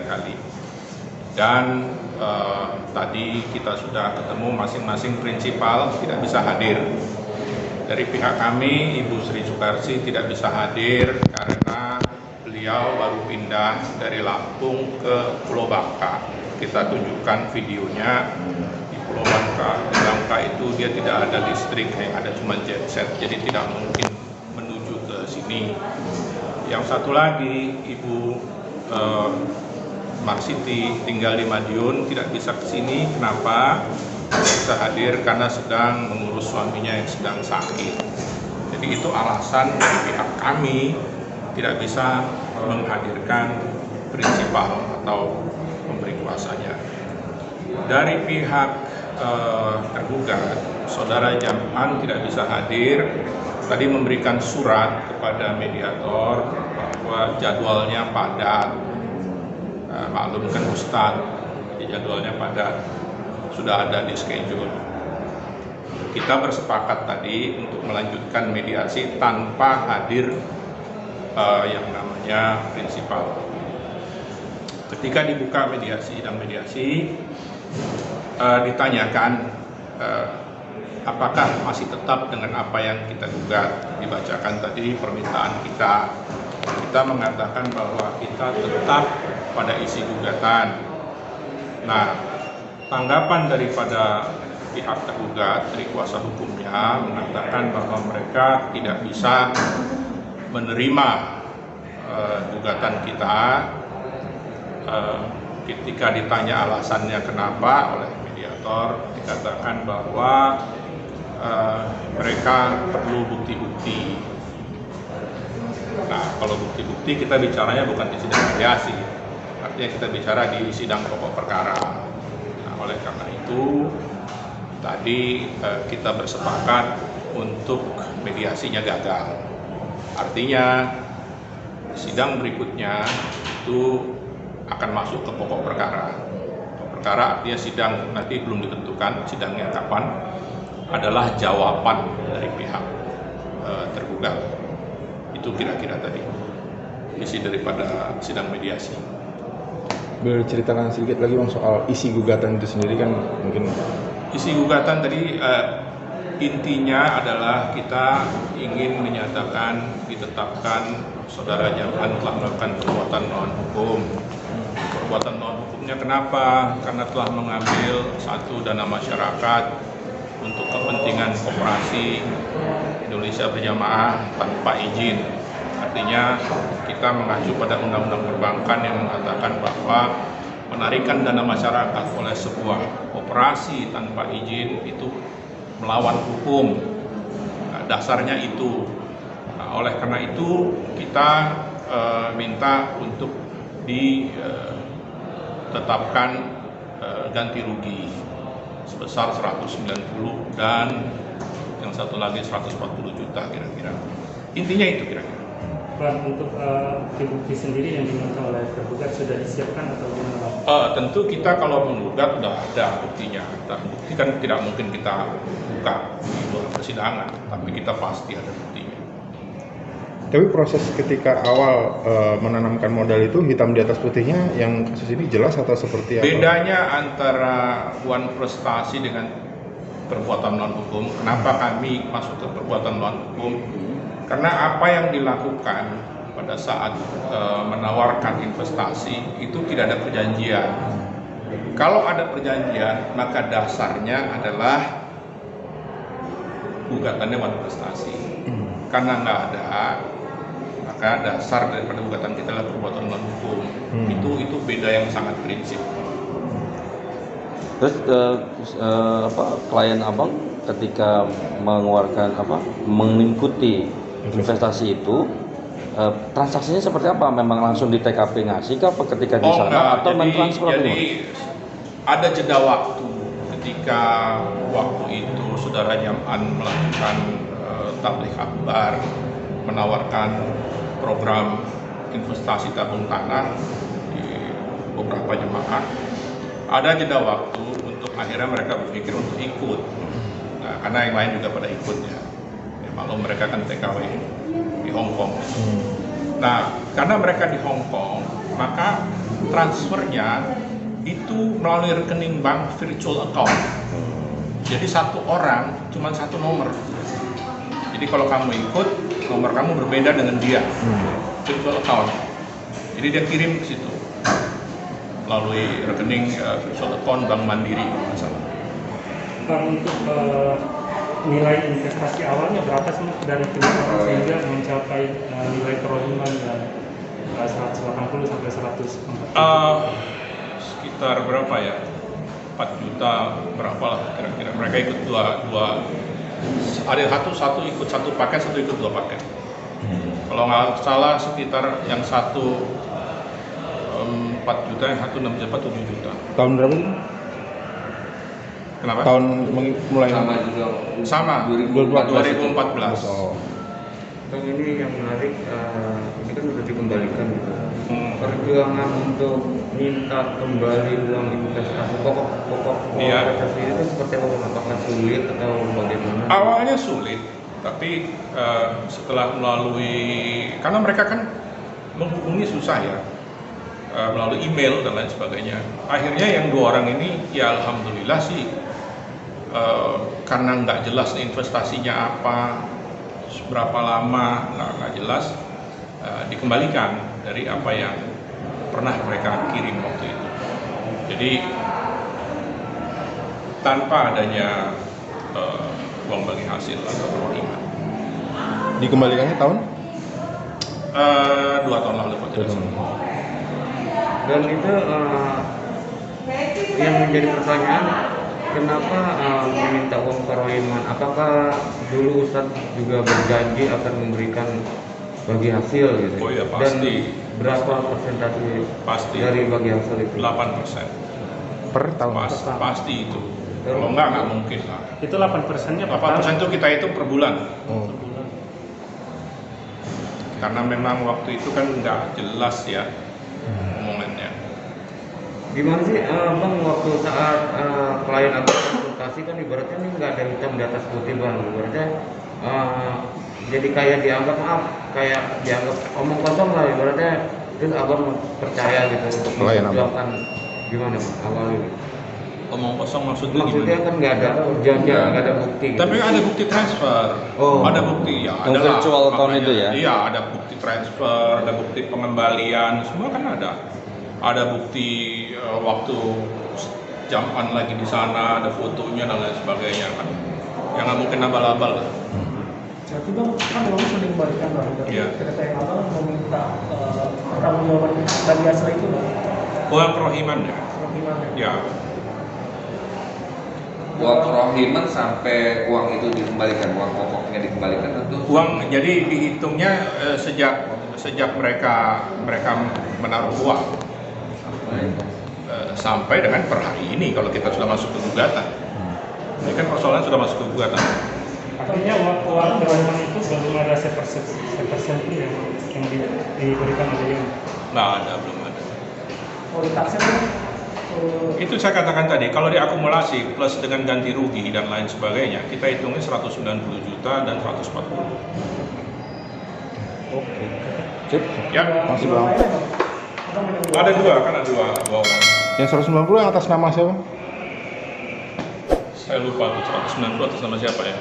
kali. Dan tadi kita sudah ketemu masing-masing prinsipal tidak bisa hadir. Dari pihak kami, Ibu Sri Soekarsi tidak bisa hadir karena beliau baru pindah dari Lampung ke Pulau Bangka. Kita tunjukkan videonya di Pulau Bangka. Di Bangka itu dia tidak ada listrik, yang ada cuma genset, jadi tidak mungkin menuju ke sini. Yang satu lagi, Ibu Marsiti tinggal di Madiun, tidak bisa ke sini. Kenapa? Bisa hadir karena sedang mengurus suaminya yang sedang sakit. Jadi itu alasan dari pihak kami tidak bisa menghadirkan prinsipal atau pemberi kuasanya. Dari pihak tergugat, Saudara Jam'an tidak bisa hadir. Tadi memberikan surat kepada mediator bahwa jadwalnya padat. Maklum kan Ustadz, jadwalnya padat, sudah ada di schedule. Kita bersepakat tadi untuk melanjutkan mediasi tanpa hadir yang namanya prinsipal. Ketika dibuka sidang mediasi, ditanyakan apakah masih tetap dengan apa yang kita gugat. Dibacakan tadi permintaan kita. Kita mengatakan bahwa kita tetap pada isi gugatan. Nah, tanggapan daripada pihak tergugat dari kuasa hukumnya mengatakan bahwa mereka tidak bisa menerima gugatan kita. Ketika ditanya alasannya kenapa oleh mediator, dikatakan bahwa mereka perlu bukti-bukti. Nah, kalau bukti-bukti kita bicaranya bukan di sidang mediasi, artinya kita bicara di sidang pokok perkara. Nah, oleh karena itu tadi kita bersepakat untuk mediasinya gagal. Artinya sidang berikutnya itu akan masuk ke pokok perkara. Pokok perkara artinya sidang nanti belum ditentukan sidangnya kapan, adalah jawaban dari pihak tergugat. Itu kira-kira tadi isi daripada sidang mediasi. Berceritakan sedikit lagi Bang soal isi gugatan itu sendiri, kan mungkin. Isi gugatan tadi intinya adalah kita ingin menyatakan, ditetapkan Saudara Jam'an telah melakukan perbuatan melawan hukum. Perbuatan melawan hukumnya kenapa? Karena telah mengambil satu dana masyarakat untuk kepentingan koperasi Indonesia Berjamaah tanpa izin. Artinya kita mengacu pada undang-undang perbankan yang mengatakan bahwa penarikan dana masyarakat oleh sebuah operasi tanpa izin itu melawan hukum. Nah, dasarnya itu. Nah, oleh karena itu kita minta untuk ditetapkan ganti rugi sebesar 190 dan yang satu lagi 140 juta kira-kira. Intinya itu kira-kira. Bang, untuk bukti sendiri yang diminta oleh tergugat sudah disiapkan atau gimana? Tentu kita kalau menggugat sudah ada buktinya. Bukti kan tidak mungkin kita buka di luar persidangan, tapi kita pasti ada buktinya. Tapi proses ketika awal menanamkan modal itu hitam di atas putihnya yang kasus ini jelas atau seperti apa? Bedanya antara uang prestasi dengan perbuatan melawan hukum. Kenapa kami masuk ke perbuatan melawan hukum? Karena apa yang dilakukan pada saat menawarkan investasi itu tidak ada perjanjian. Kalau ada perjanjian, maka dasarnya adalah gugatannya uang prestasi. Karena nggak ada, maka dasar daripada gugatan kita adalah perbuatan melawan hukum. Itu beda yang sangat prinsip. Terus klien abang ketika mengeluarkan mengikuti investasi itu transaksinya seperti apa? Memang langsung di TKP ngasih kah? Apa ketika di sana atau mentransfer? Jadi ada jeda waktu ketika waktu itu Saudara Jam'an melakukan tabligh akbar, menawarkan program investasi tabung tanah di beberapa jemaah. Ada jeda waktu untuk akhirnya mereka berpikir untuk ikut. Nah, karena yang lain juga pada ikut ya. Maklum mereka kan TKW di Hong Kong. Nah, karena mereka di Hong Kong, maka transfernya itu melalui rekening bank virtual account. Jadi satu orang cuma satu nomor. Jadi kalau kamu ikut, nomor kamu berbeda dengan dia. Virtual account. Jadi dia kirim ke situ melalui rekening virtual account Bank Mandiri kalau nggak salah. Bang, untuk nilai investasi awalnya berapa sih dari Timur sehingga mencapai nilai kerohiman dan 180 sampai 140? Sekitar berapa ya? 4 juta berapa lah kira-kira. Mereka ikut dua ada satu ikut satu paket, satu ikut 2 paket. Kalau nggak salah sekitar yang satu 4 juta, yang satu 6 juta, 7 juta. Tahun berapa itu? Kenapa? Tahun mulai Sama juga. Sama, 2014. Oh. Bang, ini yang menarik, ini kan sudah dikembalikan gitu. Perjuangan untuk minta kembali uang investasi pokok Iya. investasi itu seperti apa? Apakah sulit atau bagaimana? Awalnya sulit, tapi setelah melalui, karena mereka kan menghubungi susah ya, melalui email dan lain sebagainya. Akhirnya yang 2 orang ini, ya alhamdulillah sih, karena nggak jelas investasinya apa, berapa lama, nggak jelas, dikembalikan dari apa yang pernah mereka kirim waktu itu. Jadi tanpa adanya uang bagi hasil atau kerohiman. Dikembalikannya tahun? 2 tahun lalu Pak, tidak salah. Dan itu yang menjadi pertanyaan, kenapa meminta uang kerohiman? Apakah dulu Ustadz juga berjanji akan memberikan bagi hasil gitu? Oh iya, pasti. Dan berapa persentase Pasti. dari bagi hasil itu? 8%. Per tahun? Pasti itu. Kalau nggak mungkin lah. Itu 8%-nya per 8% itu kita hitung per bulan. Oh. Karena memang waktu itu kan nggak jelas ya omongannya. Gimana sih Bang, waktu saat klien atau konsultasi kan ibaratnya ini nggak ada hitam di atas putih Bang, ibaratnya jadi kayak dianggap omong kosong lah ibaratnya, terus abang percaya gitu untuk Klien abang. memperjuangkan gimana Bang awal ini? Omong kosong maksudnya Maksudnya gimana? kan nggak ada perjanjian, nggak ada bukti gitu. Tapi ada bukti transfer. Oh. Ada bukti ya. Yang Ada virtual lah, account makanya. itu ya? Iya, ada bukti transfer, ada bukti pengembalian, semua kan ada. Ada bukti waktu jam-an lagi di sana, ada fotonya dan lain sebagainya kan. Yang nggak mungkin abal-abal lah. Berarti Bang, kan uangnya sudah dikembalikan Bang. Dari Iya. cerita yang Abang meminta pertanggungjawaban bagi hasil itu Bang. Uang kerohiman ya. Gimana? Ya. Uang kerohiman sampai uang itu dikembalikan, uang pokoknya dikembalikan tentu. Uang jadi dihitungnya sejak mereka menaruh uang sampai dengan per hari ini kalau kita sudah masuk ke gugatan. Ini kan persoalan sudah masuk ke gugatan. Artinya uang kerohiman itu belum ada sepersen pun yang diberikan oleh yang Nggak ada, belum ada. Kalau ditaksir Bang, Itu saya katakan tadi, kalau diakumulasi plus dengan ganti rugi dan lain sebagainya, kita hitungnya 190 juta dan 140. Oke. Sip. Ya, Masih Bang. lainnya Bang. Abang punya ada dua, kan ada dua orang. Yang 190 yang atas nama siapa? Saya lupa tuh 190 atas nama siapa ya.